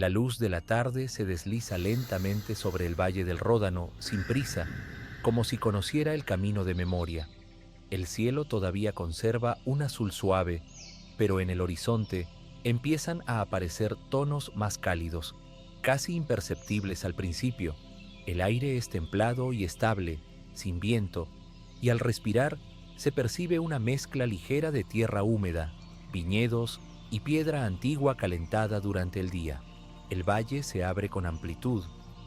La luz de la tarde se desliza lentamente sobre el valle del Ródano, sin prisa, como si conociera el camino de memoria. El cielo todavía conserva un azul suave, pero en el horizonte empiezan a aparecer tonos más cálidos, casi imperceptibles al principio. El aire es templado y estable, sin viento, y al respirar se percibe una mezcla ligera de tierra húmeda, viñedos y piedra antigua calentada durante el día. El valle se abre con amplitud,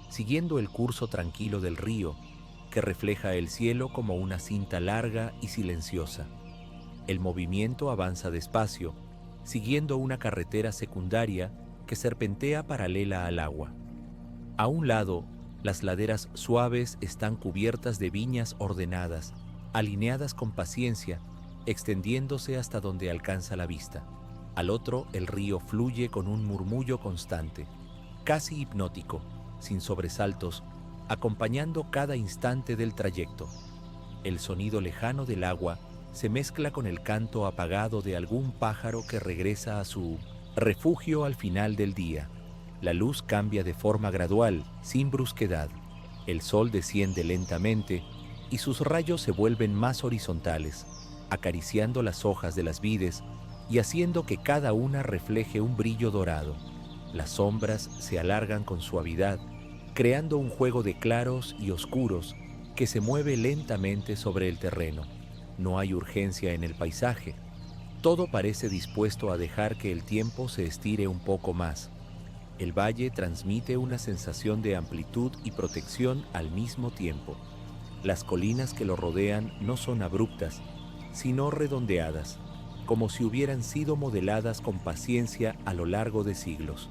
siguiendo el curso tranquilo del río, que refleja el cielo como una cinta larga y silenciosa. El movimiento avanza despacio, siguiendo una carretera secundaria que serpentea paralela al agua. A un lado, las laderas suaves están cubiertas de viñas ordenadas, alineadas con paciencia, extendiéndose hasta donde alcanza la vista. Al otro, el río fluye con un murmullo constante, casi hipnótico, sin sobresaltos, acompañando cada instante del trayecto. El sonido lejano del agua se mezcla con el canto apagado de algún pájaro que regresa a su refugio al final del día. La luz cambia de forma gradual, sin brusquedad. El sol desciende lentamente y sus rayos se vuelven más horizontales, acariciando las hojas de las vides y haciendo que cada una refleje un brillo dorado. Las sombras se alargan con suavidad, creando un juego de claros y oscuros que se mueve lentamente sobre el terreno. No hay urgencia en el paisaje. Todo parece dispuesto a dejar que el tiempo se estire un poco más. El valle transmite una sensación de amplitud y protección al mismo tiempo. Las colinas que lo rodean no son abruptas, sino redondeadas, como si hubieran sido modeladas con paciencia a lo largo de siglos.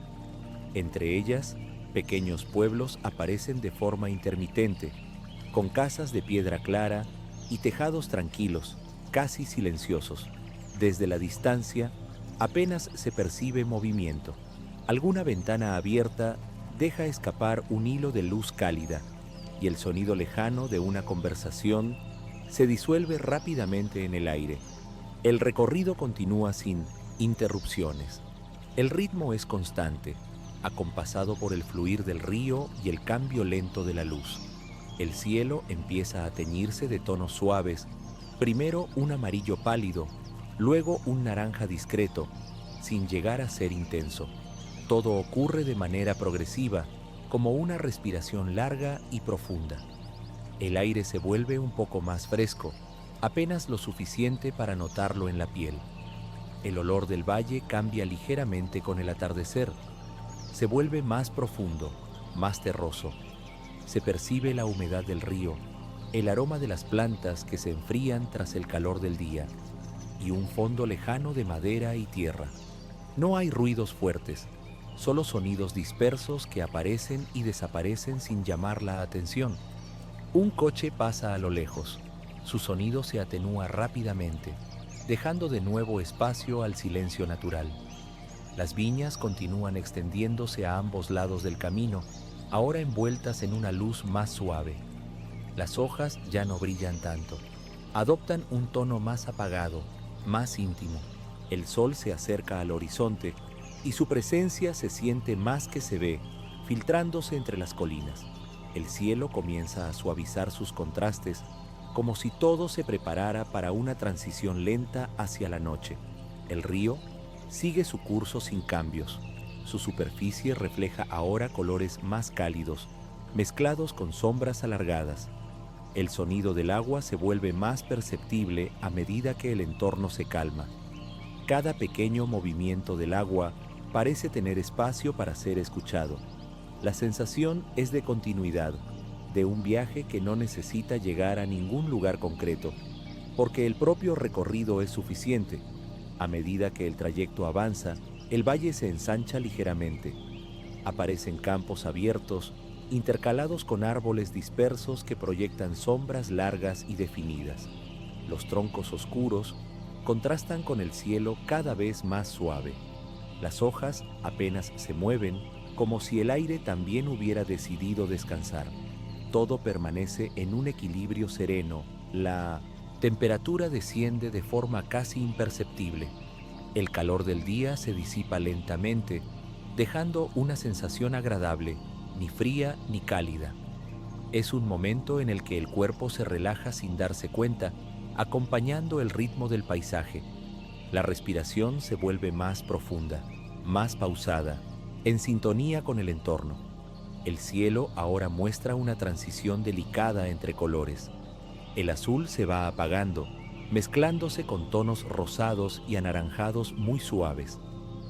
Entre ellas, pequeños pueblos aparecen de forma intermitente, con casas de piedra clara y tejados tranquilos, casi silenciosos. Desde la distancia, apenas se percibe movimiento. Alguna ventana abierta deja escapar un hilo de luz cálida, y el sonido lejano de una conversación se disuelve rápidamente en el aire. El recorrido continúa sin interrupciones. El ritmo es constante, acompasado por el fluir del río y el cambio lento de la luz. El cielo empieza a teñirse de tonos suaves, primero un amarillo pálido, luego un naranja discreto, sin llegar a ser intenso. Todo ocurre de manera progresiva, como una respiración larga y profunda. El aire se vuelve un poco más fresco, apenas lo suficiente para notarlo en la piel. El olor del valle cambia ligeramente con el atardecer. Se vuelve más profundo, más terroso. Se percibe la humedad del río, el aroma de las plantas que se enfrían tras el calor del día, y un fondo lejano de madera y tierra. No hay ruidos fuertes, solo sonidos dispersos que aparecen y desaparecen sin llamar la atención. Un coche pasa a lo lejos. Su sonido se atenúa rápidamente, dejando de nuevo espacio al silencio natural. Las viñas continúan extendiéndose a ambos lados del camino, ahora envueltas en una luz más suave. Las hojas ya no brillan tanto. Adoptan un tono más apagado, más íntimo. El sol se acerca al horizonte y su presencia se siente más que se ve, filtrándose entre las colinas. El cielo comienza a suavizar sus contrastes, como si todo se preparara para una transición lenta hacia la noche. El río sigue su curso sin cambios. Su superficie refleja ahora colores más cálidos, mezclados con sombras alargadas. El sonido del agua se vuelve más perceptible a medida que el entorno se calma. Cada pequeño movimiento del agua parece tener espacio para ser escuchado. La sensación es de continuidad, de un viaje que no necesita llegar a ningún lugar concreto, porque el propio recorrido es suficiente. A medida que el trayecto avanza, el valle se ensancha ligeramente. Aparecen campos abiertos, intercalados con árboles dispersos que proyectan sombras largas y definidas. Los troncos oscuros contrastan con el cielo cada vez más suave. Las hojas apenas se mueven, como si el aire también hubiera decidido descansar. Todo permanece en un equilibrio sereno. La temperatura desciende de forma casi imperceptible. El calor del día se disipa lentamente dejando una sensación agradable, ni fría ni cálida. Es un momento en el que el cuerpo se relaja sin darse cuenta, acompañando el ritmo del paisaje. La respiración se vuelve más profunda, más pausada, en sintonía con el entorno. El cielo ahora muestra una transición delicada entre colores. El azul se va apagando, mezclándose con tonos rosados y anaranjados muy suaves.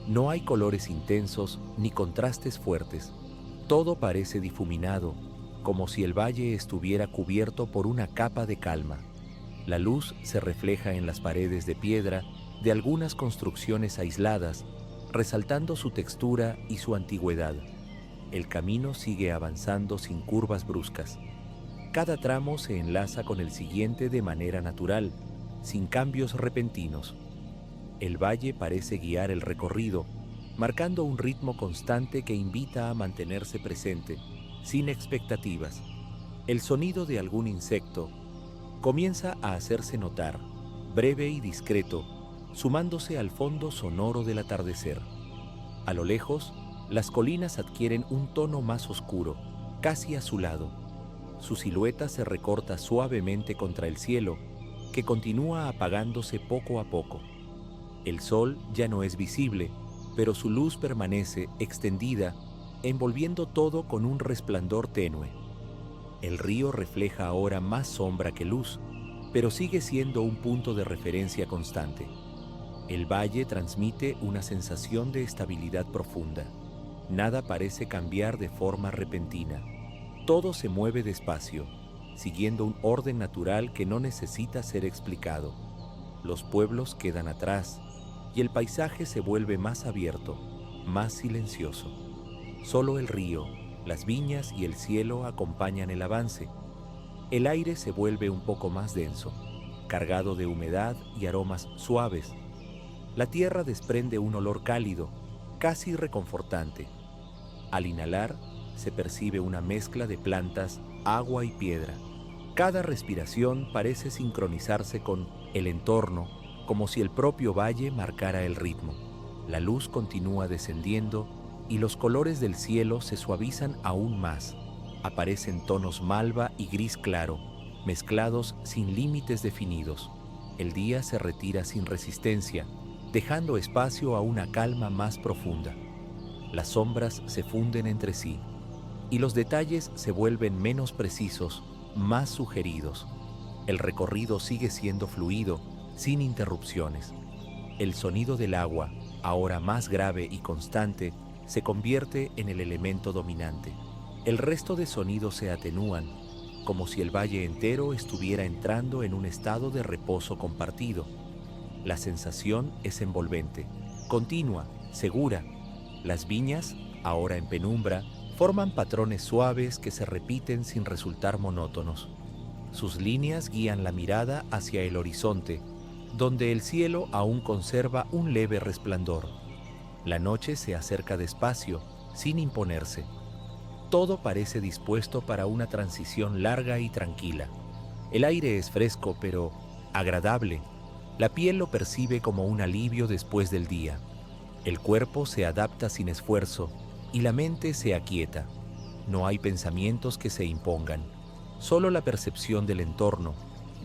No hay colores intensos ni contrastes fuertes. Todo parece difuminado, como si el valle estuviera cubierto por una capa de calma. La luz se refleja en las paredes de piedra de algunas construcciones aisladas, resaltando su textura y su antigüedad. El camino sigue avanzando sin curvas bruscas. Cada tramo se enlaza con el siguiente de manera natural, sin cambios repentinos. El valle parece guiar el recorrido, marcando un ritmo constante que invita a mantenerse presente, sin expectativas. El sonido de algún insecto comienza a hacerse notar, breve y discreto, sumándose al fondo sonoro del atardecer. A lo lejos, las colinas adquieren un tono más oscuro, casi azulado. Su silueta se recorta suavemente contra el cielo, que continúa apagándose poco a poco. El sol ya no es visible, pero su luz permanece extendida, envolviendo todo con un resplandor tenue. El río refleja ahora más sombra que luz, pero sigue siendo un punto de referencia constante. El valle transmite una sensación de estabilidad profunda. Nada parece cambiar de forma repentina. Todo se mueve despacio, siguiendo un orden natural que no necesita ser explicado. Los pueblos quedan atrás y el paisaje se vuelve más abierto, más silencioso. Solo el río, las viñas y el cielo acompañan el avance. El aire se vuelve un poco más denso, cargado de humedad y aromas suaves. La tierra desprende un olor cálido, casi reconfortante. Al inhalar, se percibe una mezcla de plantas, agua y piedra. Cada respiración parece sincronizarse con el entorno, como si el propio valle marcara el ritmo. La luz continúa descendiendo y los colores del cielo se suavizan aún más. Aparecen tonos malva y gris claro, mezclados sin límites definidos. El día se retira sin resistencia, dejando espacio a una calma más profunda. Las sombras se funden entre sí, y los detalles se vuelven menos precisos, más sugeridos. El recorrido sigue siendo fluido, sin interrupciones. El sonido del agua, ahora más grave y constante, se convierte en el elemento dominante. El resto de sonidos se atenúan, como si el valle entero estuviera entrando en un estado de reposo compartido. La sensación es envolvente, continua, segura. Las viñas, ahora en penumbra, forman patrones suaves que se repiten sin resultar monótonos. Sus líneas guían la mirada hacia el horizonte, donde el cielo aún conserva un leve resplandor. La noche se acerca despacio, sin imponerse. Todo parece dispuesto para una transición larga y tranquila. El aire es fresco, pero agradable. La piel lo percibe como un alivio después del día. El cuerpo se adapta sin esfuerzo y la mente se aquieta. No hay pensamientos que se impongan, solo la percepción del entorno,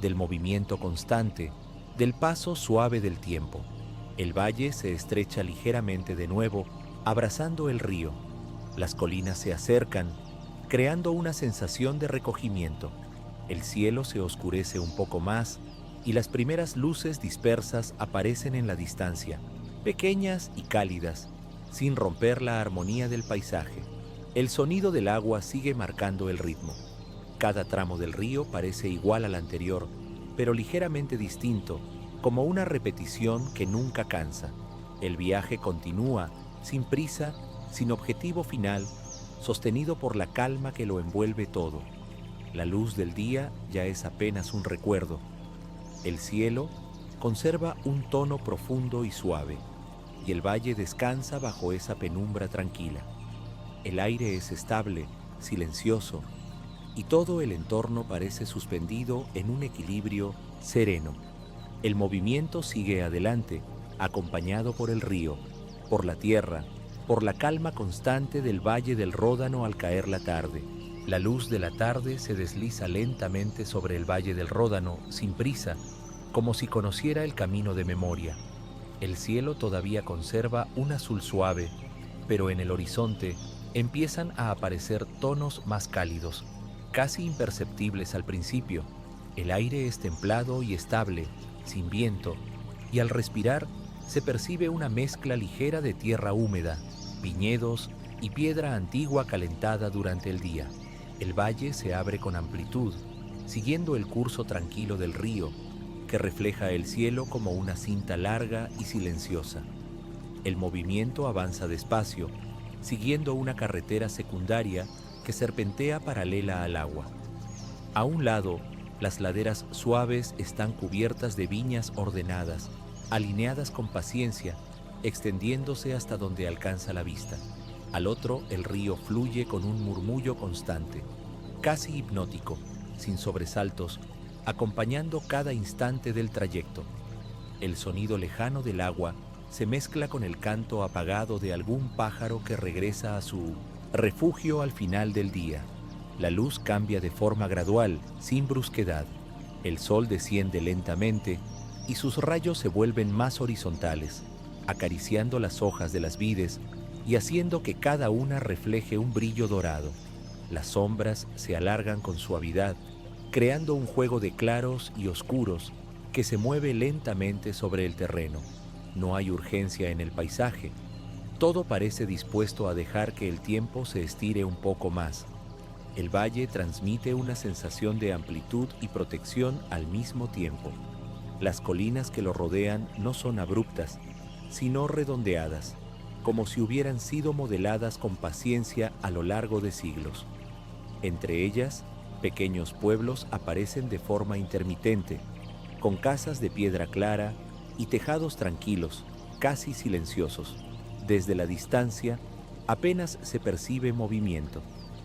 del movimiento constante, del paso suave del tiempo. El valle se estrecha ligeramente de nuevo, abrazando el río. Las colinas se acercan, creando una sensación de recogimiento. El cielo se oscurece un poco más y las primeras luces dispersas aparecen en la distancia, pequeñas y cálidas, sin romper la armonía del paisaje. El sonido del agua sigue marcando el ritmo. Cada tramo del río parece igual al anterior, pero ligeramente distinto, como una repetición que nunca cansa. El viaje continúa, sin prisa, sin objetivo final, sostenido por la calma que lo envuelve todo. La luz del día ya es apenas un recuerdo. El cielo conserva un tono profundo y suave, y el valle descansa bajo esa penumbra tranquila. El aire es estable, silencioso, y todo el entorno parece suspendido en un equilibrio sereno. El movimiento sigue adelante, acompañado por el río, por la tierra, por la calma constante del Valle del Ródano al caer la tarde. La luz de la tarde se desliza lentamente sobre el Valle del Ródano, sin prisa, como si conociera el camino de memoria. El cielo todavía conserva un azul suave, pero en el horizonte empiezan a aparecer tonos más cálidos, casi imperceptibles al principio. El aire es templado y estable, sin viento, y al respirar se percibe una mezcla ligera de tierra húmeda, viñedos y piedra antigua calentada durante el día. El valle se abre con amplitud, siguiendo el curso tranquilo del río, que refleja el cielo como una cinta larga y silenciosa. El movimiento avanza despacio, siguiendo una carretera secundaria que serpentea paralela al agua. A un lado, las laderas suaves están cubiertas de viñas ordenadas, alineadas con paciencia, extendiéndose hasta donde alcanza la vista. Al otro, el río fluye con un murmullo constante, casi hipnótico, sin sobresaltos, acompañando cada instante del trayecto. El sonido lejano del agua se mezcla con el canto apagado de algún pájaro que regresa a su refugio al final del día. La luz cambia de forma gradual, sin brusquedad. El sol desciende lentamente y sus rayos se vuelven más horizontales, acariciando las hojas de las vides y haciendo que cada una refleje un brillo dorado. Las sombras se alargan con suavidad, creando un juego de claros y oscuros que se mueve lentamente sobre el terreno. No hay urgencia en el paisaje. Todo parece dispuesto a dejar que el tiempo se estire un poco más. El valle transmite una sensación de amplitud y protección al mismo tiempo. Las colinas que lo rodean no son abruptas, sino redondeadas, como si hubieran sido modeladas con paciencia a lo largo de siglos. Entre ellas, pequeños pueblos aparecen de forma intermitente, con casas de piedra clara y tejados tranquilos, casi silenciosos. Desde la distancia, apenas se percibe movimiento.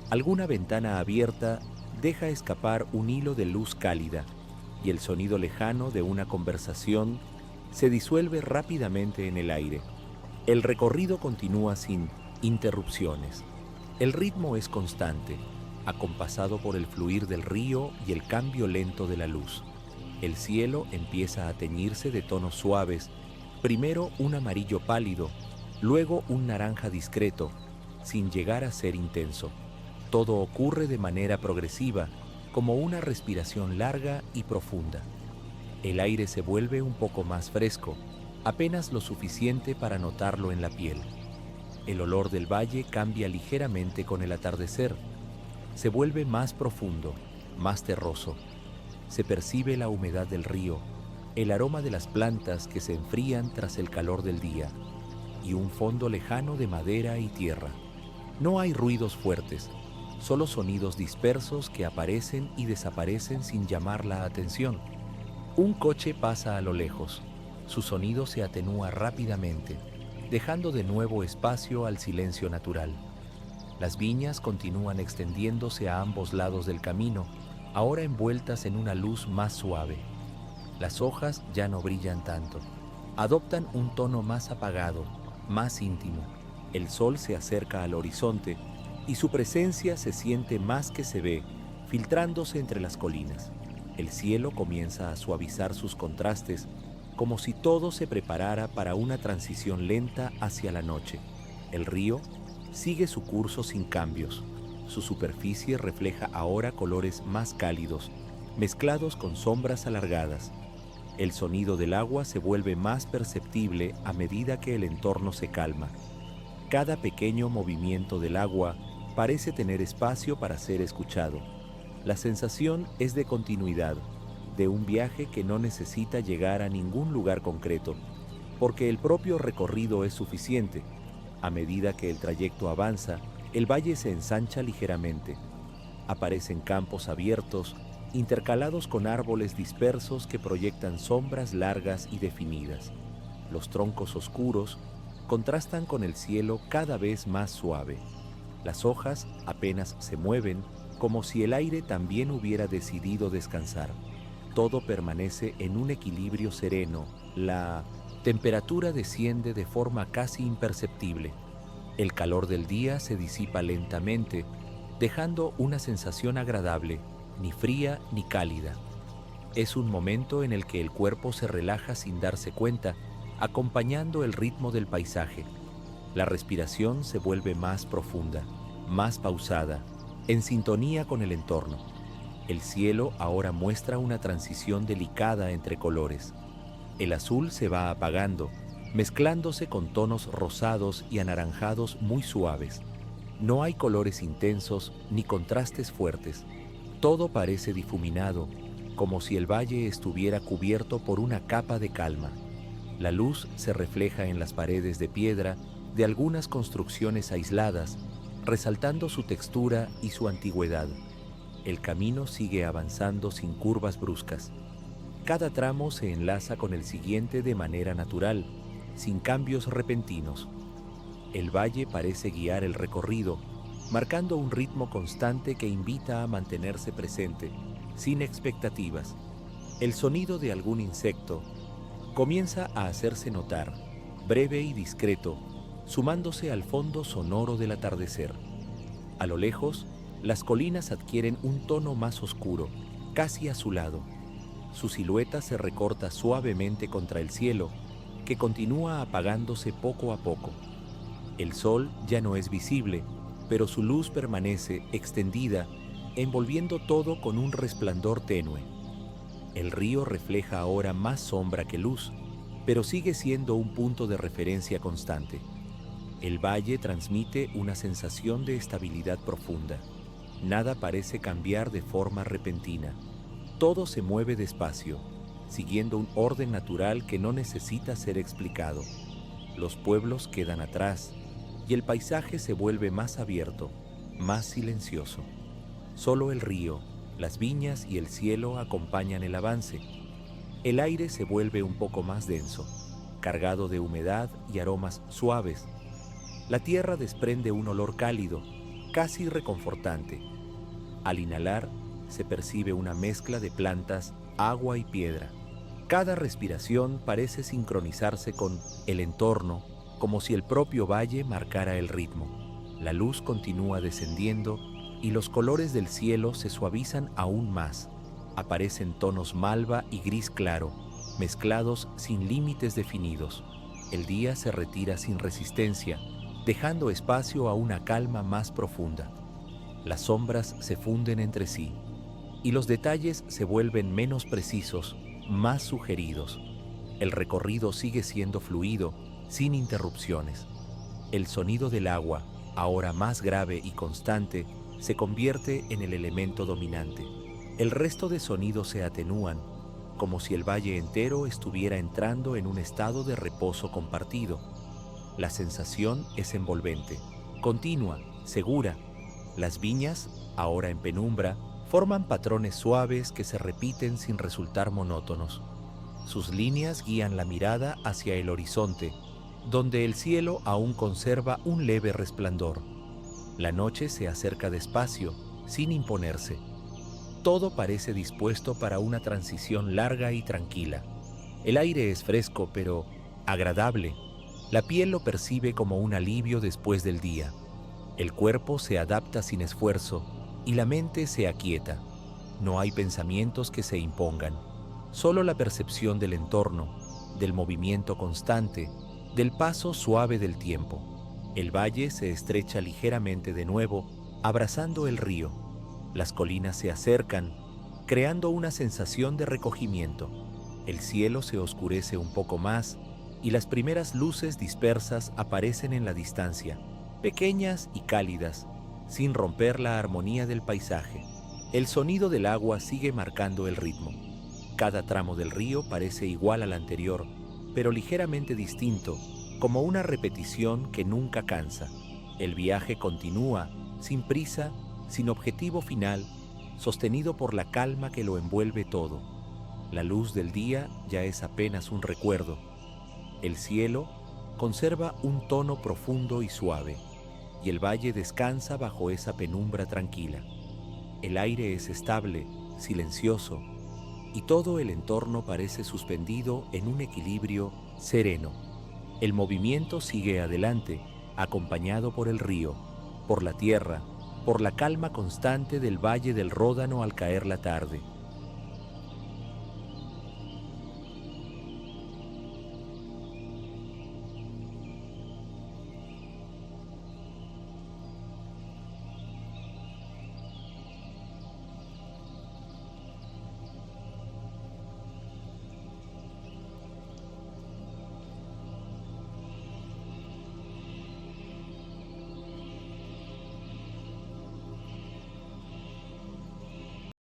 Alguna ventana abierta deja escapar un hilo de luz cálida, y el sonido lejano de una conversación se disuelve rápidamente en el aire. El recorrido continúa sin interrupciones. El ritmo es constante, acompasado por el fluir del río y el cambio lento de la luz. El cielo empieza a teñirse de tonos suaves, primero un amarillo pálido, luego un naranja discreto, sin llegar a ser intenso. Todo ocurre de manera progresiva, como una respiración larga y profunda. El aire se vuelve un poco más fresco, apenas lo suficiente para notarlo en la piel. El olor del valle cambia ligeramente con el atardecer. Se vuelve más profundo, más terroso. Se percibe la humedad del río, el aroma de las plantas que se enfrían tras el calor del día, y un fondo lejano de madera y tierra. No hay ruidos fuertes, solo sonidos dispersos que aparecen y desaparecen sin llamar la atención. Un coche pasa a lo lejos. Su sonido se atenúa rápidamente, dejando de nuevo espacio al silencio natural. Las viñas continúan extendiéndose a ambos lados del camino, ahora envueltas en una luz más suave. Las hojas ya no brillan tanto. Adoptan un tono más apagado, más íntimo. El sol se acerca al horizonte y su presencia se siente más que se ve, filtrándose entre las colinas. El cielo comienza a suavizar sus contrastes, como si todo se preparara para una transición lenta hacia la noche. El río sigue su curso sin cambios. Su superficie refleja ahora colores más cálidos, mezclados con sombras alargadas. El sonido del agua se vuelve más perceptible a medida que el entorno se calma. Cada pequeño movimiento del agua parece tener espacio para ser escuchado. La sensación es de continuidad, de un viaje que no necesita llegar a ningún lugar concreto, porque el propio recorrido es suficiente. A medida que el trayecto avanza, el valle se ensancha ligeramente. Aparecen campos abiertos, intercalados con árboles dispersos que proyectan sombras largas y definidas. Los troncos oscuros contrastan con el cielo cada vez más suave. Las hojas apenas se mueven, como si el aire también hubiera decidido descansar. Todo permanece en un equilibrio sereno. La temperatura desciende de forma casi imperceptible. El calor del día se disipa lentamente, dejando una sensación agradable, ni fría ni cálida. Es un momento en el que el cuerpo se relaja sin darse cuenta, acompañando el ritmo del paisaje. La respiración se vuelve más profunda, más pausada, en sintonía con el entorno. El cielo ahora muestra una transición delicada entre colores. El azul se va apagando, mezclándose con tonos rosados y anaranjados muy suaves. No hay colores intensos ni contrastes fuertes. Todo parece difuminado, como si el valle estuviera cubierto por una capa de calma. La luz se refleja en las paredes de piedra de algunas construcciones aisladas, resaltando su textura y su antigüedad. El camino sigue avanzando sin curvas bruscas. Cada tramo se enlaza con el siguiente de manera natural, sin cambios repentinos. El valle parece guiar el recorrido, marcando un ritmo constante que invita a mantenerse presente, sin expectativas. El sonido de algún insecto comienza a hacerse notar, breve y discreto, sumándose al fondo sonoro del atardecer. A lo lejos, las colinas adquieren un tono más oscuro, casi azulado. Su silueta se recorta suavemente contra el cielo, que continúa apagándose poco a poco. El sol ya no es visible, pero su luz permanece extendida, envolviendo todo con un resplandor tenue. El río refleja ahora más sombra que luz, pero sigue siendo un punto de referencia constante. El valle transmite una sensación de estabilidad profunda. Nada parece cambiar de forma repentina. Todo se mueve despacio, siguiendo un orden natural que no necesita ser explicado. Los pueblos quedan atrás y el paisaje se vuelve más abierto, más silencioso. Solo el río, las viñas y el cielo acompañan el avance. El aire se vuelve un poco más denso, cargado de humedad y aromas suaves. La tierra desprende un olor cálido, casi reconfortante. Al inhalar, se percibe una mezcla de plantas, agua y piedra. Cada respiración parece sincronizarse con el entorno, como si el propio valle marcara el ritmo. La luz continúa descendiendo y los colores del cielo se suavizan aún más. Aparecen tonos malva y gris claro, mezclados sin límites definidos. El día se retira sin resistencia, dejando espacio a una calma más profunda. Las sombras se funden entre sí y los detalles se vuelven menos precisos, más sugeridos. El recorrido sigue siendo fluido, sin interrupciones. El sonido del agua, ahora más grave y constante, se convierte en el elemento dominante. El resto de sonidos se atenúan, como si el valle entero estuviera entrando en un estado de reposo compartido. La sensación es envolvente, continua, segura. Las viñas, ahora en penumbra, forman patrones suaves que se repiten sin resultar monótonos. Sus líneas guían la mirada hacia el horizonte, donde el cielo aún conserva un leve resplandor. La noche se acerca despacio, sin imponerse. Todo parece dispuesto para una transición larga y tranquila. El aire es fresco, pero agradable. La piel lo percibe como un alivio después del día. El cuerpo se adapta sin esfuerzo y la mente se aquieta. No hay pensamientos que se impongan, solo la percepción del entorno, del movimiento constante, del paso suave del tiempo. El valle se estrecha ligeramente de nuevo, abrazando el río. Las colinas se acercan, creando una sensación de recogimiento. El cielo se oscurece un poco más y las primeras luces dispersas aparecen en la distancia, pequeñas y cálidas, sin romper la armonía del paisaje. El sonido del agua sigue marcando el ritmo. Cada tramo del río parece igual al anterior, pero ligeramente distinto, como una repetición que nunca cansa. El viaje continúa, sin prisa, sin objetivo final, sostenido por la calma que lo envuelve todo. La luz del día ya es apenas un recuerdo. El cielo conserva un tono profundo y suave, y el valle descansa bajo esa penumbra tranquila. El aire es estable, silencioso, y todo el entorno parece suspendido en un equilibrio sereno. El movimiento sigue adelante, acompañado por el río, por la tierra, por la calma constante del valle del Ródano al caer la tarde.